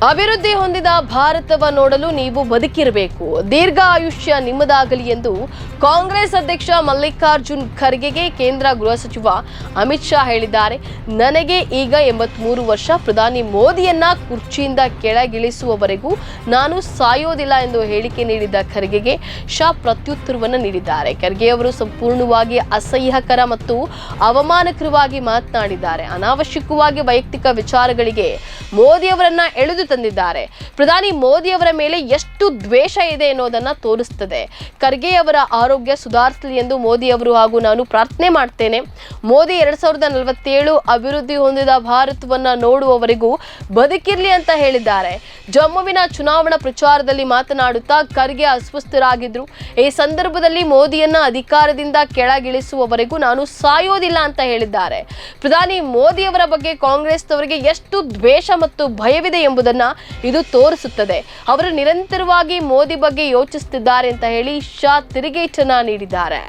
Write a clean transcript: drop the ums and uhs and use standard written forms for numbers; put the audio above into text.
ಅಭಿವೃದ್ಧಿ ಹೊಂದಿದ ಭಾರತವ ನೋಡಲು ನೀವು ಬದುಕಿರಬೇಕು, ದೀರ್ಘ ಆಯುಷ್ಯ ನಿಮ್ಮದಾಗಲಿ ಎಂದು ಕಾಂಗ್ರೆಸ್ ಅಧ್ಯಕ್ಷ ಮಲ್ಲಿಕಾರ್ಜುನ್ ಖರ್ಗೆಗೆ ಕೇಂದ್ರ ಗೃಹ ಸಚಿವ ಅಮಿತ್ ಶಾ ಹೇಳಿದ್ದಾರೆ. ನನಗೆ ಈಗ 83 ವರ್ಷ, ಪ್ರಧಾನಿ ಮೋದಿಯನ್ನ ಕುರ್ಚಿಯಿಂದ ಕೆಳಗಿಳಿಸುವವರೆಗೂ ನಾನು ಸಾಯೋದಿಲ್ಲ ಎಂದು ಹೇಳಿಕೆ ನೀಡಿದ ಖರ್ಗೆಗೆ ಶಾ ಪ್ರತ್ಯುತ್ತರವನ್ನು ನೀಡಿದ್ದಾರೆ. ಖರ್ಗೆ ಅವರು ಸಂಪೂರ್ಣವಾಗಿ ಅಸಹ್ಯಕರ ಮತ್ತು ಅವಮಾನಕರವಾಗಿ ಮಾತನಾಡಿದ್ದಾರೆ. ಅನಾವಶ್ಯಕವಾಗಿ ವೈಯಕ್ತಿಕ ವಿಚಾರಗಳಿಗೆ ಮೋದಿ ಅವರನ್ನ ಎಳೆದು ತಂದಿದ್ದಾರೆ. ಪ್ರಧಾನಿ ಮೋದಿ ಅವರ ಮೇಲೆ ಎಷ್ಟು ದ್ವೇಷ ಇದೆ ಎನ್ನುವುದನ್ನು ತೋರಿಸುತ್ತದೆ. ಖರ್ಗೆ ಅವರ ಆರೋಗ್ಯ ಸುಧಾರಿಸಲಿ ಎಂದು ಮೋದಿ ಅವರು ಹಾಗೂ ನಾನು ಪ್ರಾರ್ಥನೆ ಮಾಡ್ತೇನೆ. ಮೋದಿ 2047 ಅಭಿವೃದ್ಧಿ ಹೊಂದಿದ ಭಾರತವನ್ನ ನೋಡುವವರೆಗೂ ಬದುಕಿರ್ಲಿ ಅಂತ ಹೇಳಿದ್ದಾರೆ. ಜಮ್ಮುವಿನ ಚುನಾವಣಾ ಪ್ರಚಾರದಲ್ಲಿ ಮಾತನಾಡುತ್ತಾ ಖರ್ಗೆ ಅಸ್ವಸ್ಥರಾಗಿದ್ರು. ಈ ಸಂದರ್ಭದಲ್ಲಿ ಮೋದಿಯನ್ನ ಅಧಿಕಾರದಿಂದ ಕೆಳಗಿಳಿಸುವವರೆಗೂ ನಾನು ಸಾಯೋದಿಲ್ಲ ಅಂತ ಹೇಳಿದ್ದಾರೆ. ಪ್ರಧಾನಿ ಮೋದಿ ಅವರ ಬಗ್ಗೆ ಕಾಂಗ್ರೆಸ್ನವರಿಗೆ ಎಷ್ಟು ದ್ವೇಷ ಮತ್ತು ಭಯವಿದೆ ಎಂಬುದನ್ನ ಇದು ತೋರಿಸುತ್ತದೆ. ಅವರು ನಿರಂತರವಾಗಿ ಮೋದಿ ಬಗ್ಗೆ ಯೋಚಿಸುತ್ತಿದ್ದಾರೆ ಅಂತ ಹೇಳಿ ಶಾ ತಿರುಗೇಟನ್ನ ನೀಡಿದ್ದಾರೆ.